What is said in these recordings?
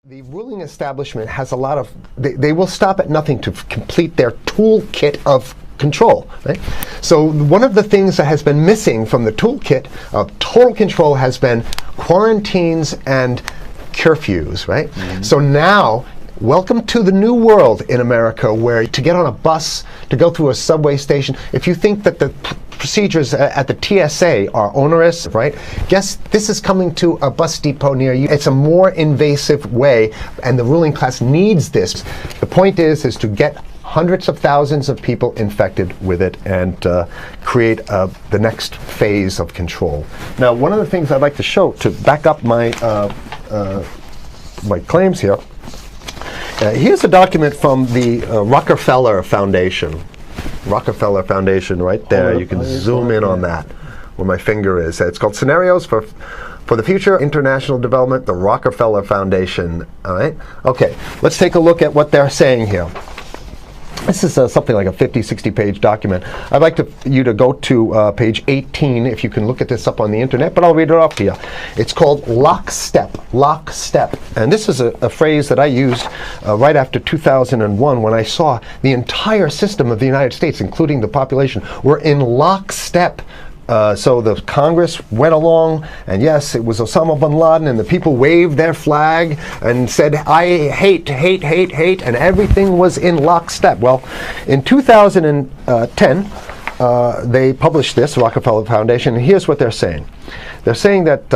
The ruling establishment has a lot of, they will stop at nothing to complete their toolkit of control, right? So one of the things that has been missing from the toolkit of total control has been quarantines and curfews, right? Mm-hmm. So now, welcome to the new world in America, where to get on a bus, to go through a subway station, if you think that the procedures at the TSA are onerous, right? Guess this is coming to a bus depot near you. It's a more invasive way, and the ruling class needs this. The point is to get hundreds of thousands of people infected with it and create the next phase of control. Now, one of the things I'd like to show to back up my my claims here. Here's a document from the Rockefeller Foundation. Rockefeller Foundation, right there. You can zoom in on that, where my finger is. It's called Scenarios for the Future International Development, the Rockefeller Foundation. All right? Okay, let's take a look at what they're saying here. This is something like a 50, 60-page document. I'd like you to go to page 18, if you can look at this up on the internet, but I'll read it off to you. It's called lockstep, lockstep. And this is a phrase that I used right after 2001, when I saw the entire system of the United States, including the population, were in lockstep. So the Congress went along, and yes, it was Osama bin Laden, and the people waved their flag and said, I hate, hate, hate, hate, and everything was in lockstep. Well, in 2010, they published this, Rockefeller Foundation, and here's what they're saying. They're saying that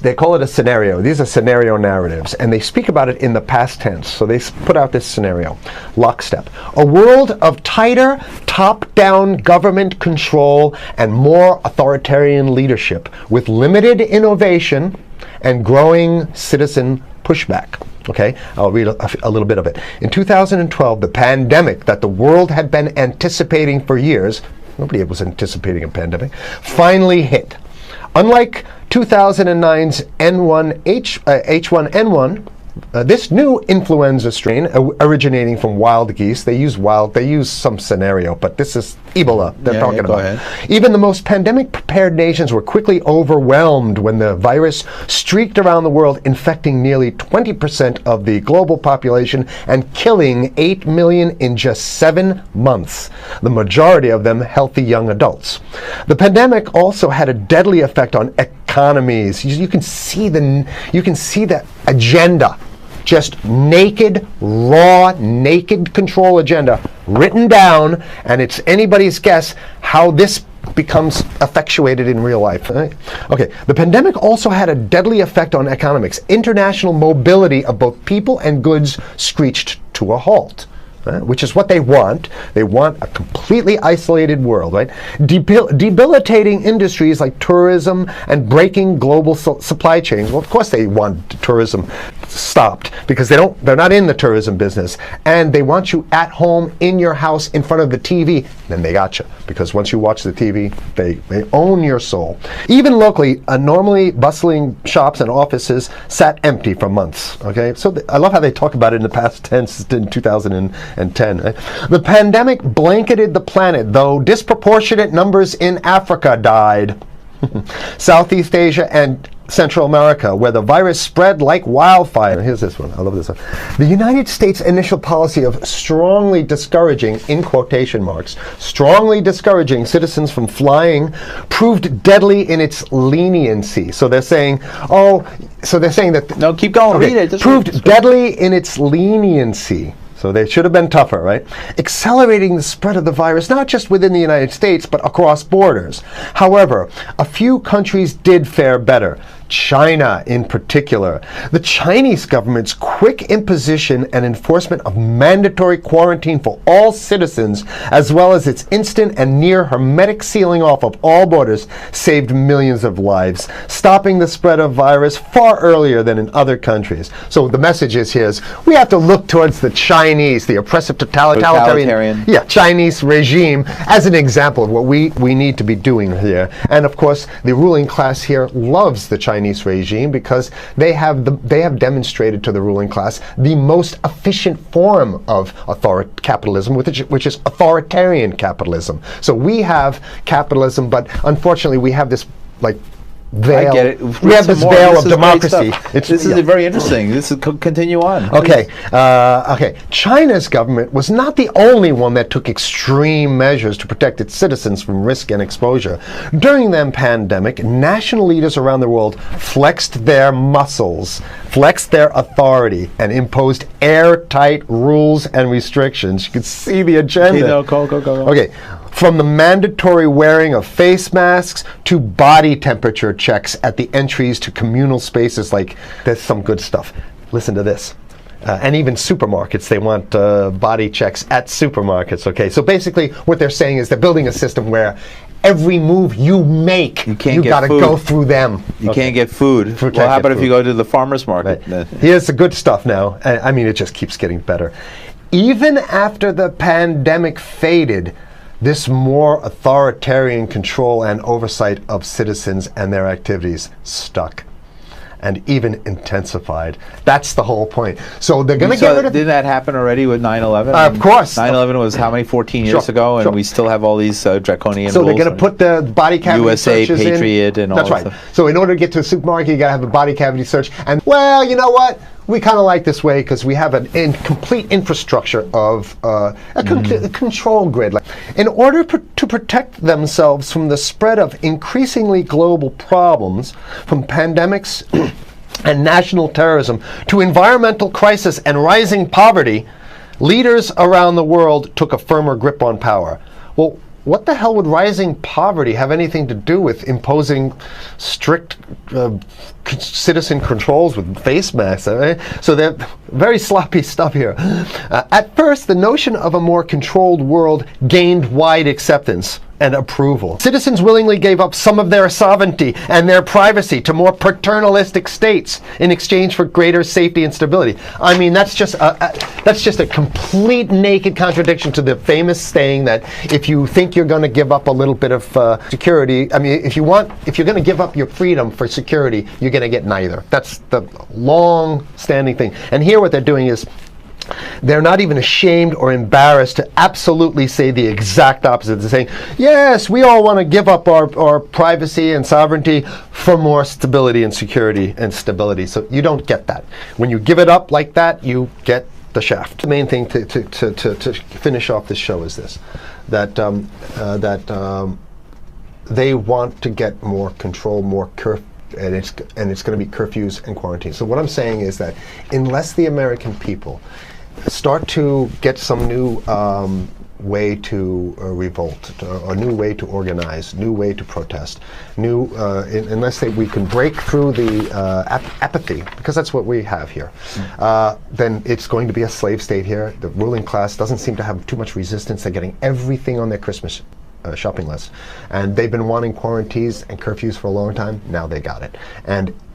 they call it a scenario. These are scenario narratives, and they speak about it in the past tense. So they put out this scenario, lockstep. A world of tighter, top-down government control and more authoritarian leadership with limited innovation and growing citizen pushback. Okay, I'll read a little bit of it. In 2012, the pandemic that the world had been anticipating for years, nobody was anticipating a pandemic, finally hit. Unlike 2009's H1N1, this new influenza strain originating from wild geese, they use some scenario, but this is Ebola they're talking about. Ahead. Even the most pandemic-prepared nations were quickly overwhelmed when the virus streaked around the world, infecting nearly 20% of the global population and killing 8 million in just 7 months, the majority of them healthy young adults. The pandemic also had a deadly effect on economies. You can see that agenda. Just naked, raw, naked control agenda written down, and it's anybody's guess how this becomes effectuated in real life. Right? Okay, the pandemic also had a deadly effect on economics. International mobility of both people and goods screeched to a halt. Which is what they want. They want a completely isolated world, right? Debilitating industries like tourism and breaking global supply chains. Well, of course they want tourism stopped, because they're not in the tourism business, and they want you at home in your house in front of the TV. Then they got you, because once you watch the TV, they own your soul. Even locally, normally bustling shops and offices sat empty for months. Okay, so I love how they talk about it in the past tense in 2010. Right? The pandemic blanketed the planet, though disproportionate numbers in Africa died. Southeast Asia and Central America, where the virus spread like wildfire. Here's this one. I love this one. The United States' initial policy of strongly discouraging, in quotation marks, strongly discouraging citizens from flying proved deadly in its leniency. So they're saying, that... No, keep going. Okay, read it. Proved deadly in its leniency. So they should have been tougher, right? Accelerating the spread of the virus, not just within the United States, but across borders. However, a few countries did fare better. China in particular. The Chinese government's quick imposition and enforcement of mandatory quarantine for all citizens, as well as its instant and near hermetic sealing off of all borders, saved millions of lives, stopping the spread of virus far earlier than in other countries. So the message is here is we have to look towards the Chinese, the oppressive totalitarian Chinese regime, as an example of what we need to be doing here. And of course, the ruling class here loves the Chinese regime, because they have demonstrated to the ruling class the most efficient form of capitalism, which is authoritarian capitalism. So we have capitalism, but unfortunately we have this like veil. I get it. We have this veil of democracy. This is very interesting. This is continue on. Okay. Okay. China's government was not the only one that took extreme measures to protect its citizens from risk and exposure. During the pandemic, national leaders around the world flexed their muscles, flexed their authority, and imposed airtight rules and restrictions. You can see the agenda. Okay, no, go. Okay. From the mandatory wearing of face masks to body temperature checks at the entries to communal spaces, like there's some good stuff. Listen to this. And even supermarkets, they want body checks at supermarkets, okay? So basically what they're saying is they're building a system where every move you make, you got to go through them. You can't get food. Well, how about if you go to the farmer's market? Right. Here's the good stuff now. I mean, it just keeps getting better. Even after the pandemic faded, this more authoritarian control and oversight of citizens and their activities stuck and even intensified. That's the whole point. So they're going to get rid of... Didn't that happen already with 9/11? Of course. 9/11 was how many, 14 years ago, and we still have all these draconian rules. So they're going to put the body cavity USA searches Patriot and all that. That's right. So in order to get to a supermarket, you got to have a body cavity search. And, well, you know what? We kind of like this way because we have an complete infrastructure of a control grid. In order to protect themselves from the spread of increasingly global problems, from pandemics and national terrorism to environmental crisis and rising poverty, leaders around the world took a firmer grip on power. Well, what the hell would rising poverty have anything to do with imposing strict citizen controls with face masks? So they're very sloppy stuff here. At first, the notion of a more controlled world gained wide acceptance and approval. Citizens willingly gave up some of their sovereignty and their privacy to more paternalistic states in exchange for greater safety and stability. I mean, that's just a complete naked contradiction to the famous saying that if you think you're going to give up a little bit of security, I mean, if you're going to give up your freedom for security, you're going to get neither. That's the long-standing thing. And here what they're doing is they're not even ashamed or embarrassed to absolutely say the exact opposite. They're saying, yes, we all want to give up our privacy and sovereignty for more stability and security and stability. So you don't get that. When you give it up like that, you get the shaft. The main thing to finish off this show is this, that they want to get more control, more and it's going to be curfews and quarantines. So what I'm saying is that unless the American people start to get some new way to revolt, a new way to organize, new way to protest, unless we can break through the apathy, because that's what we have here, then it's going to be a slave state here. The ruling class doesn't seem to have too much resistance. They're getting everything on their Christmas shopping list, and they've been wanting quarantines and curfews for a long time. Now they got it.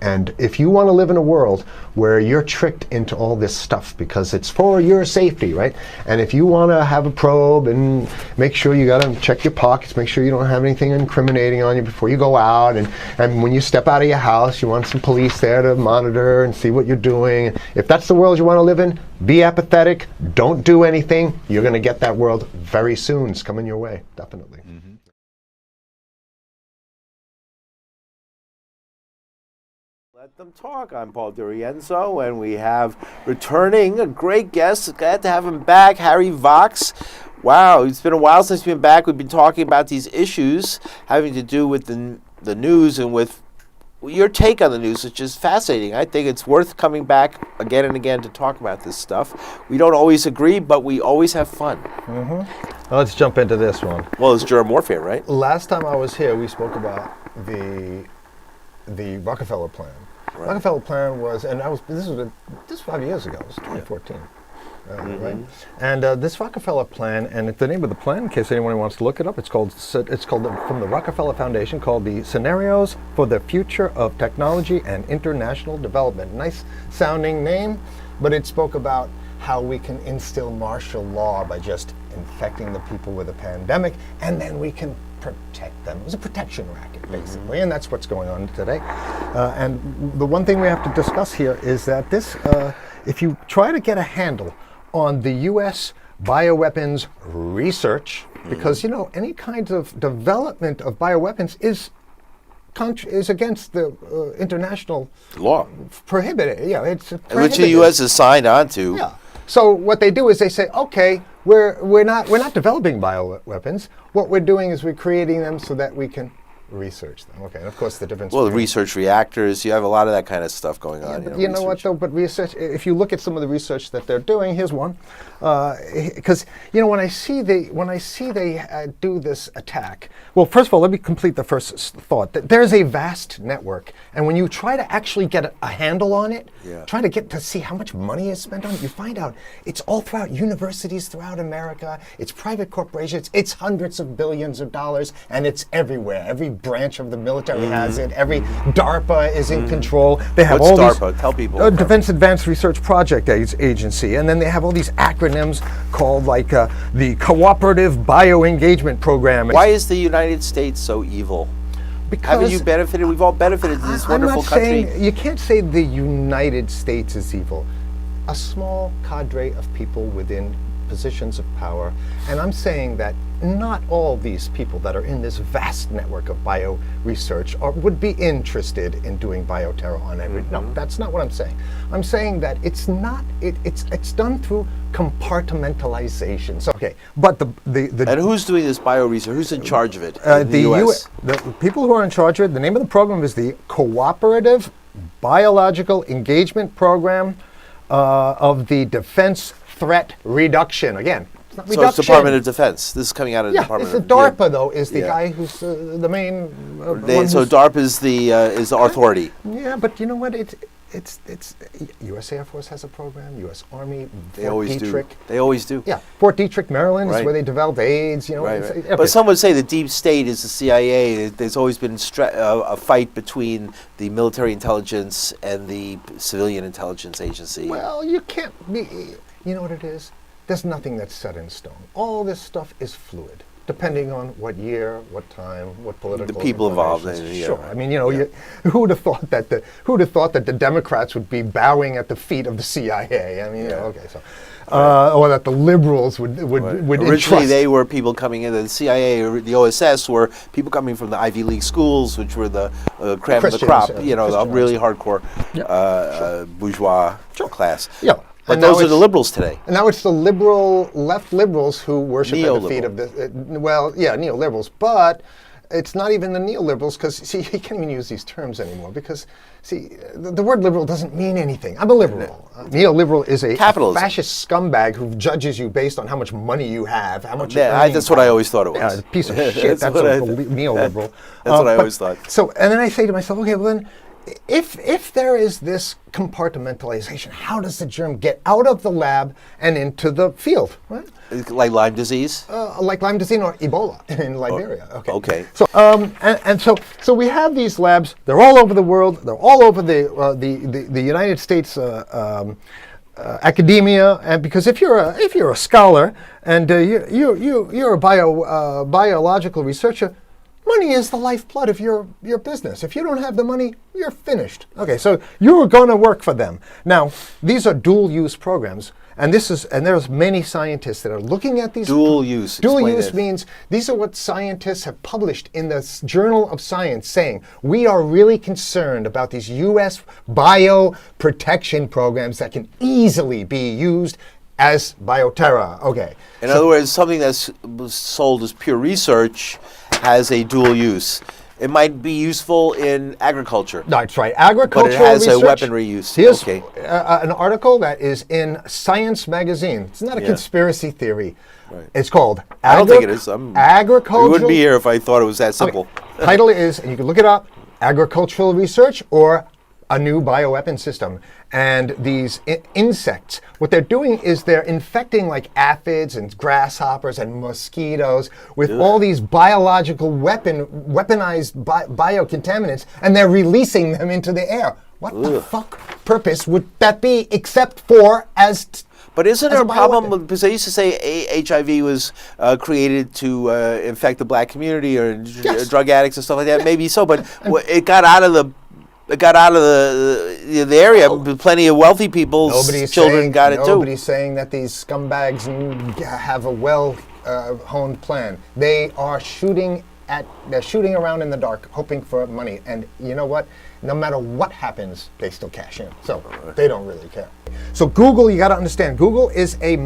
And if you want to live in a world where you're tricked into all this stuff because it's for your safety, right? And if you want to have a probe and make sure you got to check your pockets, make sure you don't have anything incriminating on you before you go out, and when you step out of your house, you want some police there to monitor and see what you're doing. If that's the world you want to live in, be apathetic, don't do anything. You're going to get that world very soon. It's coming your way, definitely. Let them talk. I'm Paul Durienzo, and we have returning a great guest. Glad to have him back, Harry Vox. Wow, it's been a while since we've been back. We've been talking about these issues having to do with the news and with your take on the news, which is fascinating. I think it's worth coming back again and again to talk about this stuff. We don't always agree, but we always have fun. Well, let's jump into this one. Well, it's germ warfare, right? Last time I was here, we spoke about the Rockefeller plan. Right. Rockefeller plan was, and this was 5 years ago. It was 2014, right? And this Rockefeller plan, and the name of the plan, in case anyone wants to look it up, it's called from the Rockefeller Foundation, called the Scenarios for the Future of Technology and International Development. Nice sounding name, but it spoke about how we can instill martial law by just infecting the people with a pandemic, and then we can protect them. It was a protection racket, basically, and that's what's going on today. And the one thing we have to discuss here is that this, if you try to get a handle on the U.S. bioweapons research, because, any kind of development of bioweapons is is against the international law. Prohibited. Yeah, it's prohibited. Which the U.S. has signed on to. Yeah. So what they do is they say, okay, we're not developing bioweapons. What we're doing is we're creating them so that we can research them. Okay, and of course the difference. Well, the research reactors, you have a lot of that kind of stuff going on. But you know what though? But research. If you look at some of the research that they're doing, here's one. Because when I see they do this attack. Well, first of all, let me complete the first thought. There's a vast network, and when you try to actually get a handle on it, try to get to see how much money is spent on it, you find out it's all throughout universities throughout America. It's private corporations. It's hundreds of billions of dollars, and it's everywhere. Every branch of the military has it. Every DARPA is in control. They have What's all DARPA? these Tell people. Defense Advanced Research Project Agency, and then they have all these acronyms called like the Cooperative Bioengagement Program. Why is the United States so evil? Because haven't you benefited? We've all benefited in this wonderful country. You can't say the United States is evil. A small cadre of people within positions of power, and I'm saying that not all these people that are in this vast network of bio research would be interested in doing bioterror on every. No, that's not what I'm saying. I'm saying that it's not. It's done through compartmentalization. So, okay, but the and who's doing this bio research? Who's in charge of it? The US. The people who are in charge of it. The name of the program is the Cooperative Biological Engagement Program of the Defense Threat Reduction. Again, it's not reduction. So it's Department of Defense. This is coming out of the Department of Defense. DARPA, though, is the guy who's the main. So DARPA is the authority. Yeah, but you know what? It's U.S. Air Force has a program. U.S. Army. They always do. They always do. Yeah, Fort Detrick, Maryland, is where they developed AIDS. Right. But some would say the deep state is the CIA. There's always been a fight between the military intelligence and the civilian intelligence agency. Well, you can't be. You know what it is? There's nothing that's set in stone. All this stuff is fluid, depending on what year, what time, what political. The people involved in it. Sure. I mean, who would have thought that the Democrats would be bowing at the feet of the CIA? I mean, okay, so. Or that the liberals would Originally, entrust. they were people coming in. The CIA or the OSS were people coming from the Ivy League schools, which were the crème of the crop. The really hardcore bourgeois class. Yeah. But those are the liberals today. And now it's the left liberals who worship at the feet of the, neoliberals. But it's not even the neoliberals, because, see, you can't even use these terms anymore, because, see, the word liberal doesn't mean anything. I'm a liberal. Neoliberal is a fascist scumbag who judges you based on how much money you have, how much that's what I always thought it was. A piece of shit. That's a neoliberal. That's what I always thought. So, and then I say to myself, okay, well then, if there is this compartmentalization, how does the germ get out of the lab and into the field? Right? Like Lyme disease? Like Lyme disease or Ebola in Liberia. Okay. So so we have these labs. They're all over the world. They're all over the United States academia. And because if you're a scholar and you're a biological researcher, money is the lifeblood of your business. If you don't have the money, you're finished. Okay, so you're going to work for them. Now, these are dual-use programs, and there's many scientists that are looking at these. Dual use. Dual use means these are what scientists have published in the Journal of Science, saying we are really concerned about these U.S. bioprotection programs that can easily be used as bioterror. Okay. In other words, something that's sold as pure research has a dual use. It might be useful in agriculture. That's right. Agricultural research. But it has a weaponry use. Here's an article that is in Science magazine. It's not a conspiracy theory. Right. It's called I don't think it is. Agricultural. We wouldn't be here if I thought it was that simple. Okay. Title is, and you can look it up, Agricultural Research or a New Bioweapon System. And these insects, what they're doing is they're infecting like aphids and grasshoppers and mosquitoes with all these biological weaponized biocontaminants, and they're releasing them into the air. What the fuck purpose would that be except for But isn't there a problem? Because they used to say HIV was created to infect the black community or drug addicts and stuff like that. Maybe so, but it got out of the area. Plenty of wealthy people's children got it too. Nobody's saying that these scumbags have a well-honed plan. They are shooting they're shooting around in the dark, hoping for money. And you know what? No matter what happens, they still cash in. So they don't really care. So Google, you got to understand, Google is a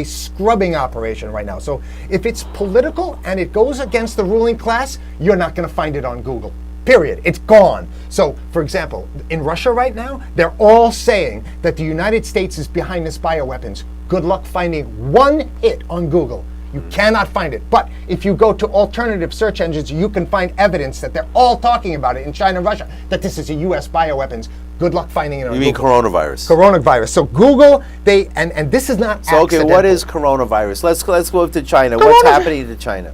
scrubbing operation right now. So if it's political and it goes against the ruling class, you're not going to find it on Google. Period. It's gone. So, for example, in Russia right now, they're all saying that the United States is behind this bioweapons. Good luck finding one hit on Google. You cannot find it. But if you go to alternative search engines, you can find evidence that they're all talking about it in China and Russia, that this is a U.S. bioweapons. Good luck finding it on Google. You mean coronavirus? Coronavirus. So Google, and this is not so accidental. Okay, what is coronavirus? Let's go to China. What's happening to China?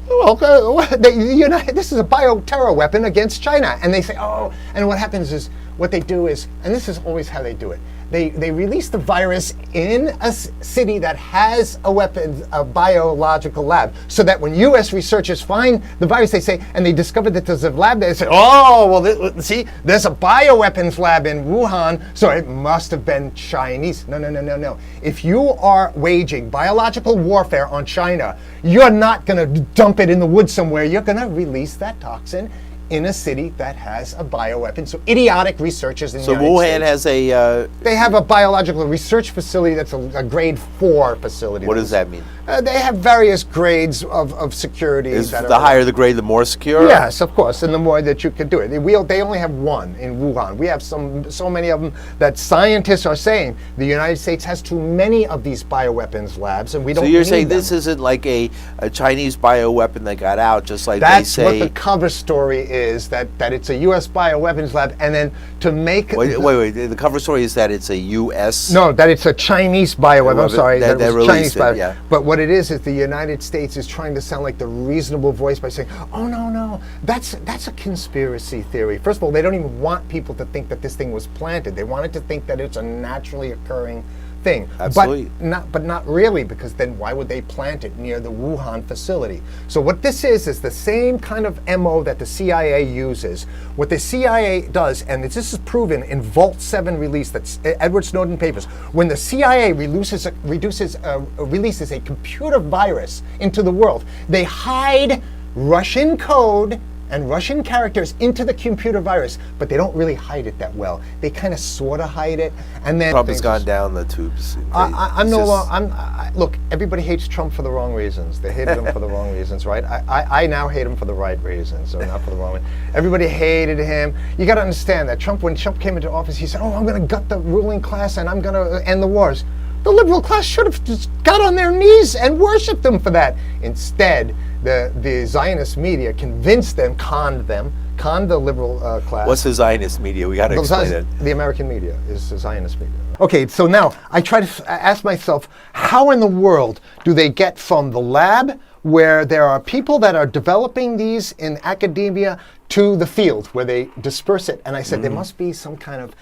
This is a bioterror weapon against China. And they say, oh, and what happens is, what they do is, and this is always how they do it, they release the virus in a city that has a weapon, a biological lab, so that when U.S. researchers find the virus, they say, and they discover that there's a lab there, they say, oh, well, see, there's a bioweapons lab in Wuhan, so it must have been Chinese. No. If you are waging biological warfare on China, you're not going to dump it in the woods somewhere. You're going to release that toxin in a city that has a bioweapon. So idiotic researchers in the United Wuhan States. has a... They have a biological research facility that's a grade 4 facility. What does that mean? They have various grades of security. The higher the grade, the more secure? Yes, of course, and the more that you can do it. They only have one in Wuhan. We have so many of them that scientists are saying the United States has too many of these bioweapons labs, and we don't need them. So you're saying this isn't like a Chinese bioweapon that got out, just like that's they say... That's what the cover story is, that it's a U.S. bioweapons lab, and then to make... Wait, the cover story is that it's a U.S.? No, that it's a Chinese bioweapon. I'm sorry, that it was Chinese bioweapon. Yeah. But what it is the United States is trying to sound like the reasonable voice by saying, oh, no, that's a conspiracy theory. First of all, they don't even want people to think that this thing was planted. They wanted to think that it's a naturally occurring thing. Absolutely. But not really, because then why would they plant it near the Wuhan facility? So what this is the same kind of MO that the CIA uses. What the CIA does, and this is proven in Vault 7 release, that's Edward Snowden papers, when the CIA releases a computer virus into the world, they hide Russian code and Russian characters into the computer virus, but they don't really hide it that well. They kind of sort of hide it, and then Trump has gone down the tubes. Look, everybody hates Trump for the wrong reasons. They hated him for the wrong reasons, right? I now hate him for the right reasons, so not for the wrong one. Everybody hated him. You got to understand that when Trump came into office, he said, "Oh, I'm going to gut the ruling class and I'm going to end the wars." The liberal class should have just got on their knees and worshipped him for that. Instead, the Zionist media convinced them, conned the liberal class. What's the Zionist media? We got to explain it. The American media is the Zionist media. Okay, so now I try to ask myself, how in the world do they get from the lab, where there are people that are developing these in academia, to the field where they disperse it? And I said there must be some kind of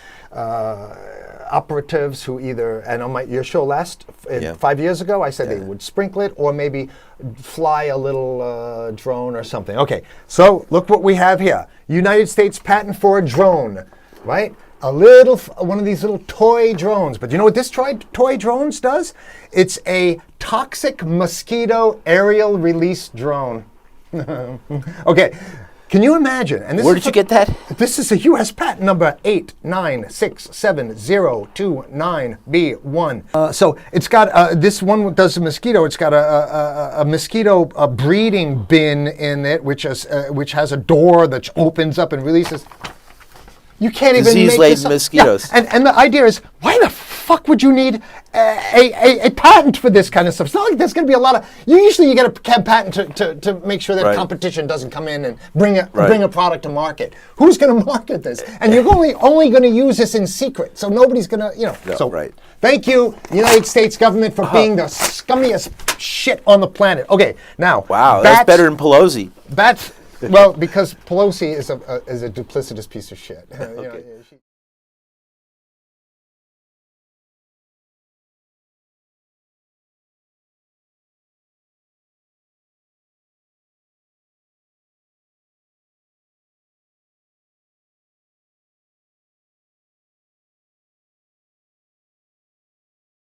operatives who either, and on your show 5 years ago, I said they would sprinkle it or maybe fly a little drone or something. Okay, so look what we have here. United States patent for a drone, right? One of these little toy drones. But you know what this toy drones does? It's a toxic mosquito aerial release drone. Okay. Can you imagine? And where did you get that? This is a U.S. patent number 8967029B1. So it's got this one does a mosquito. It's got a mosquito breeding bin in it, which has a door that opens up and releases. You can't even make disease-laden mosquitoes. Yeah. And the idea is, why the fuck would you need a patent for this kind of stuff? It's not like there's going to be a lot of. Usually, you get a patent to make sure that competition doesn't come in and bring a product to market. Who's going to market this? And you're only going to use this in secret, so nobody's going to, Thank you, United States government, for being the scummiest shit on the planet. Okay, now. Wow, that's better than Pelosi. Well, because Pelosi is a duplicitous piece of shit. Okay.